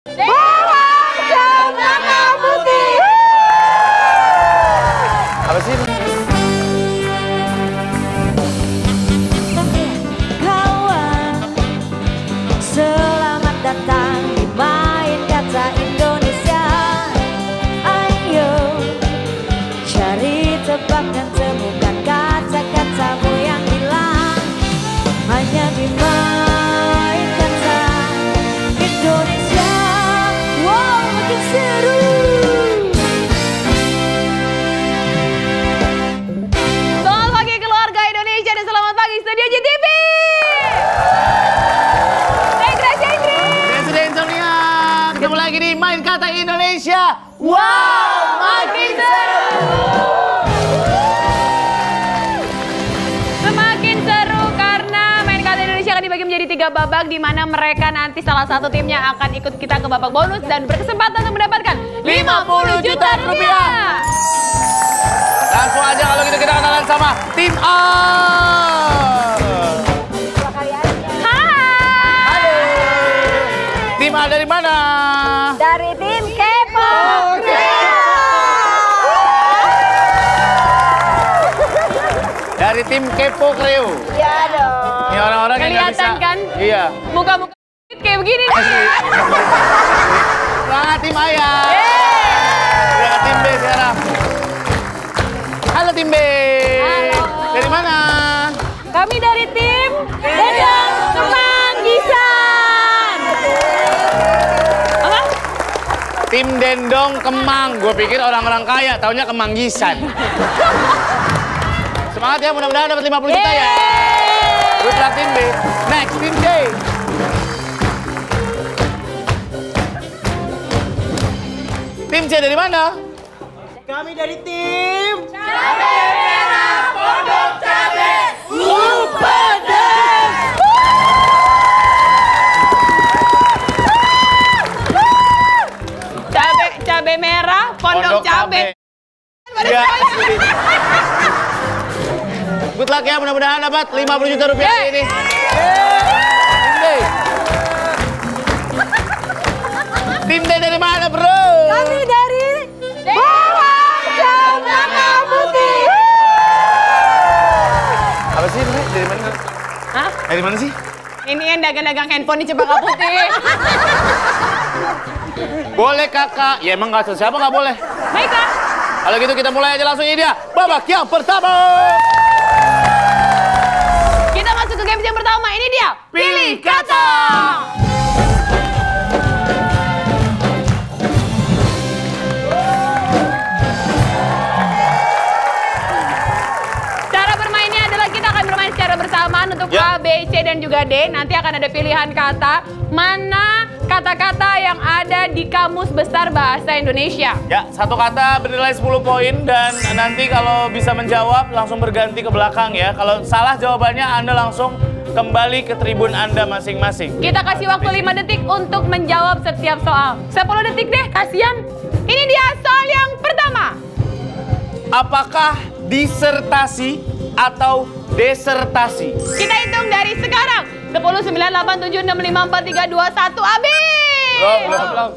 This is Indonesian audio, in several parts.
Bawang Cemara Putih. Apa sih? Kawan, selamat datang di Main Kata Indonesia. Ayo, cari tebak dan temukan kata-katamu yang hilang. Hanya di Main Kata Indonesia. Wow, makin seru. Selamat pagi keluarga Indonesia dan selamat pagi Studio JTV. Saya Gracia Indri. Presiden Sonia, ketemu lagi di Main Kata Indonesia. Wow, makin seru. Semakin seru karena Main Kata Indonesia akan dibagi menjadi 3 babak di mana mereka nanti salah satu timnya akan ikut kita ke babak bonus dan berkesempatan untuk mendapatkan 50 juta rupiah. Langsung aja kalau gitu kita kenalan sama tim A. Hai. Tim A dari mana? Dari tim Kepo. Dari tim Kepo Kreo. Iya dong. Ini orang-orang yang nggak bisa. Kelihatan kan? Iya. Muka-muka kayak begini nih. Semangat tim A ya. Udah tim B sekarang. Halo tim B. Halo. Dari mana? Kami dari tim Dendong Kemanggisan. Apa? Tim Dendong Kemang. Gue pikir orang-orang kaya, taunya Kemanggisan. Semangat ya, mudah-mudahan dapat 50 juta ya. Good luck tim B. Next, tim C. Tim C dari mana? Kami dari tim Cabe merah, pondok cabe. Ya. Good luck ya, mudah-mudahan dapat 50 juta rupiah hari ini. Tim D dari mana, bro? Kami dari Bawang Cemara Putih. Apa sih ini? Dari mana? Hah? Dari mana sih? Ini yang dagang-dagang handphone di Cempaka Putih. Boleh kakak. Ya emang nggak siapa nggak boleh. Baiklah. Kalau gitu kita mulai aja langsung ini dia. Babak yang pertama. Kita masuk ke games yang pertama. Ini dia. Pilih kata. Cara bermainnya adalah kita akan bermain secara bersamaan untuk Ya. A, B, C, dan juga D. Nanti akan ada pilihan kata. Mana kata-kata yang ada di Kamus Besar Bahasa Indonesia. Ya, satu kata bernilai 10 poin dan nanti kalau bisa menjawab langsung berganti ke belakang ya. Kalau salah jawabannya Anda langsung kembali ke tribun Anda masing-masing. Kita kasih waktu 5 detik untuk menjawab setiap soal. 10 detik deh, kasihan. Ini dia soal yang pertama. Apakah disertasi atau desertasi? Kita hitung dari sekarang. 10, 9, 8, 7, 6, 5, 4, 3, 2, 1, habis! Belum.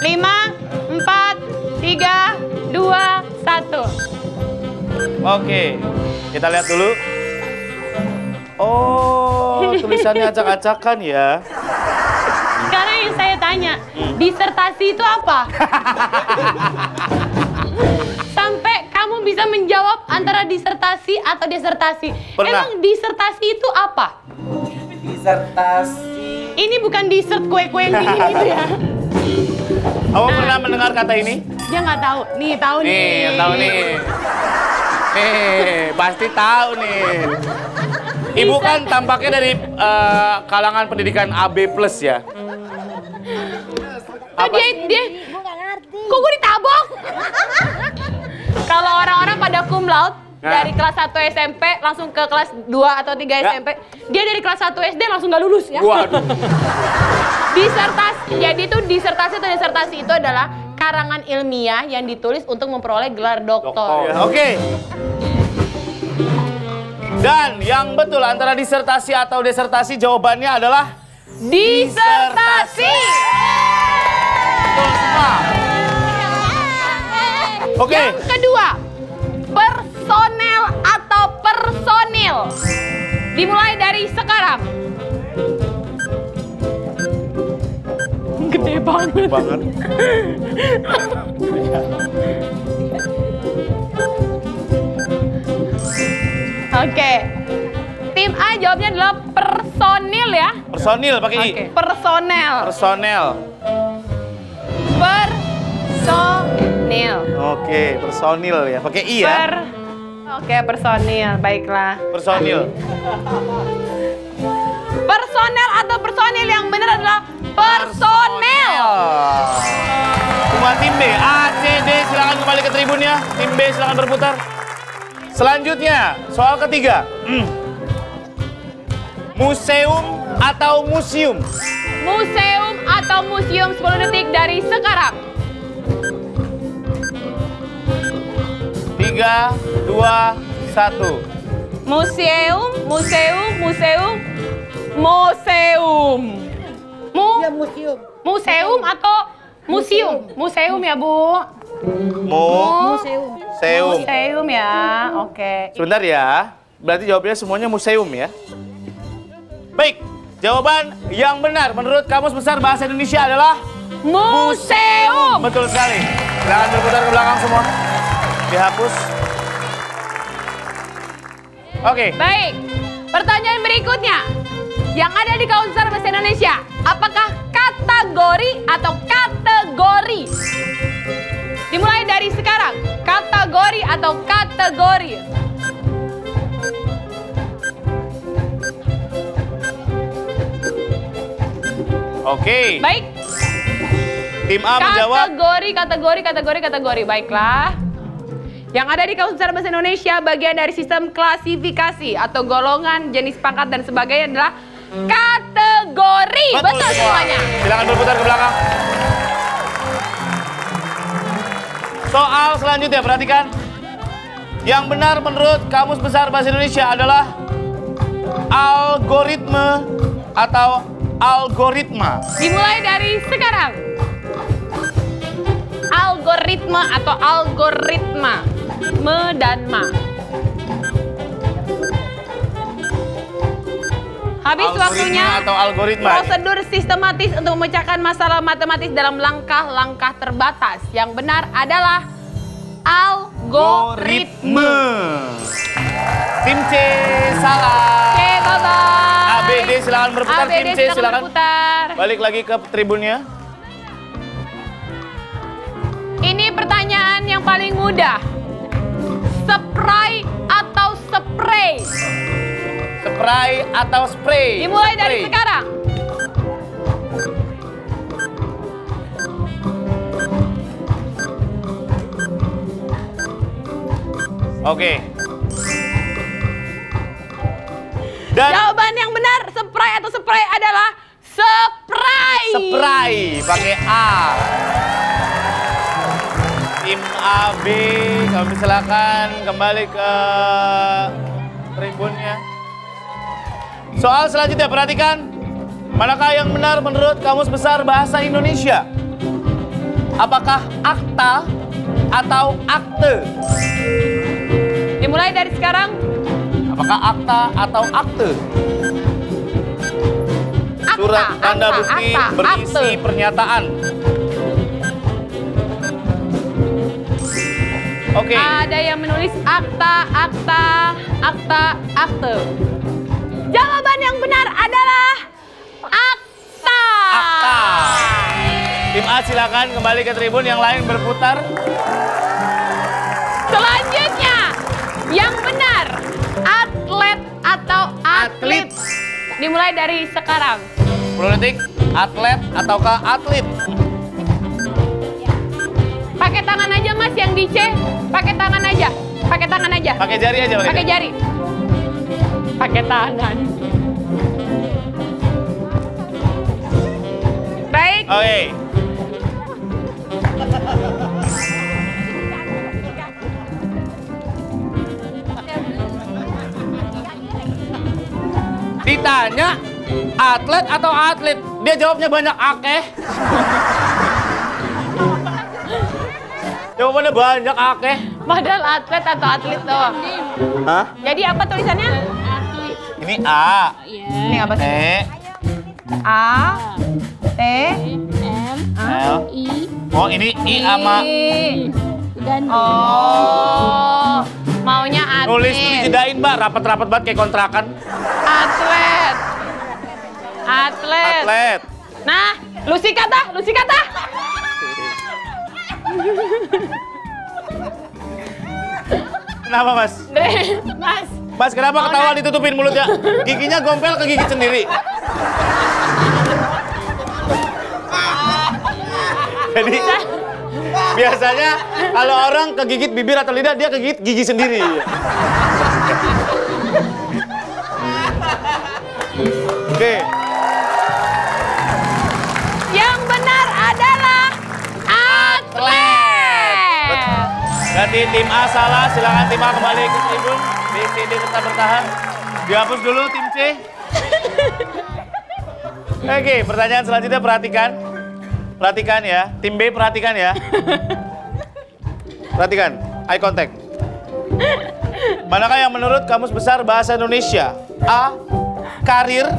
5, 4, 3, 2, 1. Oke, kita lihat dulu. Oh, tulisannya acak-acakan ya. Sekarang yang saya tanya, disertasi itu apa? Sampai kamu bisa menjawab antara disertasi atau desertasi. Pernah. Emang disertasi itu apa? disertasi. Ini bukan dessert kue-kue yang dingin itu ya. Kamu pernah mendengar kata ini? Dia nggak tahu. Nih, tahu nih. Nih, yang tahu nih. Pasti tahu nih. Ibu kan tampaknya dari kalangan pendidikan AB+ ya. Oh, dia kok gue ditabok? Kalau orang-orang pada cum laude dari kelas 1 SMP langsung ke kelas 2 atau 3 SMP, dia dari kelas 1 SD langsung gak lulus ya. Waduh. Disertasi, jadi itu disertasi atau disertasi itu adalah karangan ilmiah yang ditulis untuk memperoleh gelar doktor. Oke. Dan yang betul antara disertasi atau desertasi jawabannya adalah disertasi. Betul semua. Oke. Yang kedua, personel atau personil. Dimulai dari sekarang. Gede banget. Oke. Tim A jawabnya adalah personil ya. Personil pakai I. Oke. Personel. Personel. Personil. Oke, personil ya. Pakai I ya. Oke, personil. Baiklah. Personil. Personel atau personil yang benar adalah personel. Semua tim B, A, C, D silakan kembali ke tribunnya. Tim B silakan berputar. Selanjutnya, soal ketiga. Museum atau museum? Museum atau museum 10 detik dari sekarang. 3, 2, 1. Museum, museum, museum, museum. Ya museum. Museum atau museum? Museum ya, Bu. Museum. Museum. Museum ya, oke. Sebentar ya. Berarti jawabnya semuanya museum ya. Baik, jawaban yang benar menurut Kamus Besar Bahasa Indonesia adalah museum. betul sekali. Silakan berputar ke belakang semua. Dihapus. Oke. Baik, pertanyaan berikutnya. Yang ada di Kamus Besar Bahasa Indonesia, apakah kategori atau kategori? Dimulai dari sekarang, kategori atau kategori? Oke. Baik, Tim A menjawab. kategori. Baiklah. Yang ada di Kamus Besar Bahasa Indonesia bagian dari sistem klasifikasi atau golongan, jenis pangkat dan sebagainya adalah kategori. Betul semua. semuanya. Silakan berputar ke belakang. Soal selanjutnya, perhatikan. Yang benar menurut Kamus Besar Bahasa Indonesia adalah algoritme atau algoritma. Dimulai dari sekarang. Algoritma atau algoritma. Me dan ma. Habis Algoritma waktunya. atau algoritma. Prosedur sistematis untuk memecahkan masalah matematis dalam langkah-langkah terbatas. Yang benar adalah algoritma. Tim C salah. Oke, bye-bye. ABD silakan berputar. ABD Tim C silakan berputar. balik lagi ke tribunnya. Ini pertanyaan yang paling mudah. Spray atau spray? Spray atau spray? Dimulai dari Spray. sekarang. Oke. Dan Jawaban yang benar, spray atau spray adalah spray. spray pakai A. Tim AB, kami silakan kembali ke tribunnya. Soal selanjutnya, perhatikan. Manakah yang benar menurut Kamus Besar Bahasa Indonesia? Apakah akta atau akte? Dimulai dari sekarang. Apakah akta atau akte? Surat tanda bukti berisi pernyataan. Oke. Ada yang menulis akta, akte. Jawaban yang benar adalah akta. Akta. Tim A silakan kembali ke tribun, yang lain berputar. Selanjutnya, yang benar, atlet atau atlet. Dimulai dari sekarang. 10 detik, atlet ataukah atlet? Pakai tangan aja Mas yang di C. Pakai tangan aja. Pakai tangan aja. Pakai jari aja. Pakai jari. Pakai tangan. Baik. Oke. Ditanya Atlet atau atlet? Dia jawabnya banyak akeh. Jawabannya banyak akeh. Padahal atlet atau atlet doang. Hah? Jadi apa tulisannya? Ini A. Ini apa T. sih? A, T, L. Oh ini I sama. Oh, maunya atlet. Nulis dijedain mbak, rapat-rapat banget kayak kontrakan. Atlet. Atlet. Atlet. Nah, lu sikat dah, lu sikat dah. Kenapa mas? Mas. Mas kenapa ketawa ditutupin mulutnya? Giginya gompel kegigit sendiri. Jadi biasanya kalau orang kegigit bibir atau lidah, dia kegigit gigi sendiri. Oke. Yang benar adalah atlet. Berarti tim A salah, silakan tim A kembali ke tribun. B, C, D tetap bertahan. Dihapus dulu tim C. Oke, pertanyaan selanjutnya perhatikan. Perhatikan ya, tim B perhatikan ya. Perhatikan, eye contact. Manakah yang menurut Kamus Besar Bahasa Indonesia? A, karier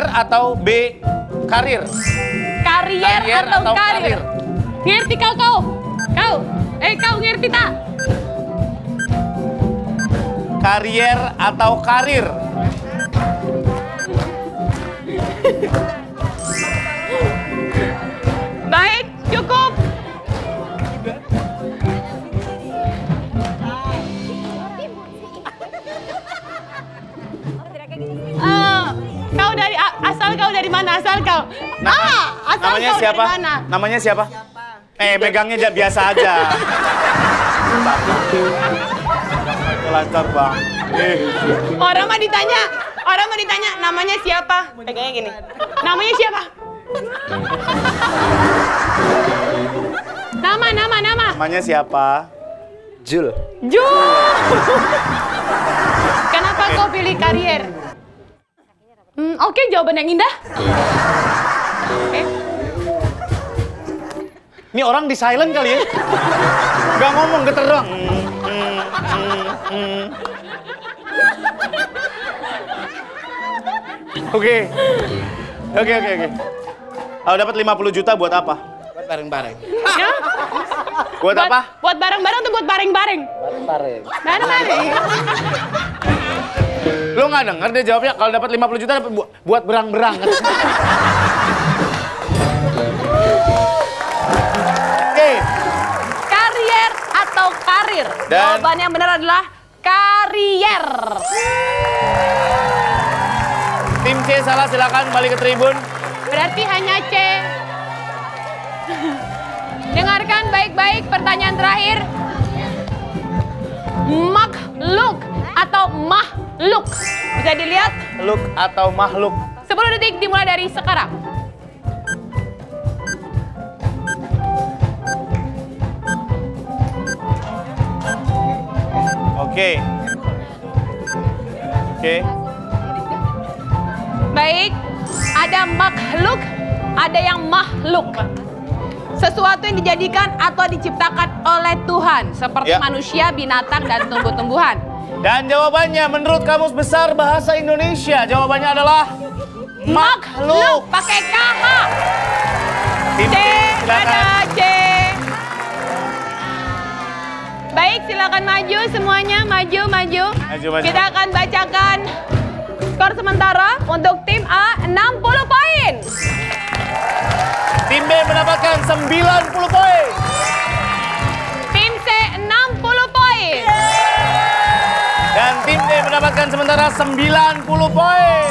atau B, karir? Karier atau karir? Ngerti kau? Kau ngerti tak? Karier atau karir? Baik, cukup. Kau dari mana? Asal kau. Asal Namanya kau siapa? dari mana? Namanya siapa? Megangnya biasa aja. Lancar bang. Orang mah ditanya namanya siapa? Pegangnya gini. Namanya siapa? Nama. Namanya siapa? Jul. Kenapa kau pilih karier? Oke, jawaban yang indah. Oke. Ini orang di silent kali ya? Gak ngomong, geter doang. Oke. Kalau dapat 50 juta buat apa? Buat bareng-bareng. Ya? Buat apa? Buat bareng-bareng atau buat bareng-bareng? Bareng-bareng. Bareng-bareng. Lo nggak denger dia jawabnya kalau dapat 50 juta dapat buat berang-berang. Oke. Karier atau karir? Dan jawaban yang benar adalah karier. Tim C salah, silakan kembali ke tribun. Berarti hanya C. Dengarkan baik-baik pertanyaan terakhir. Makhluk atau makhluk? Bisa dilihat? Luk atau makhluk? 10 detik dimulai dari sekarang. Oke. Baik, ada makhluk, ada yang makhluk. Sesuatu yang dijadikan atau diciptakan oleh Tuhan, seperti Ya. manusia, binatang, dan tumbuh-tumbuhan. Dan jawabannya menurut Kamus Besar Bahasa Indonesia, jawabannya adalah makhluk. Pakai KH. Tim C, silakan. ada C. Baik, silakan maju semuanya, maju. Maju. Kita akan bacakan skor sementara untuk tim A 60 poin. Tim B mendapatkan 90 poin. Tim C 60 poin. Dan tim D mendapatkan sementara 90 poin.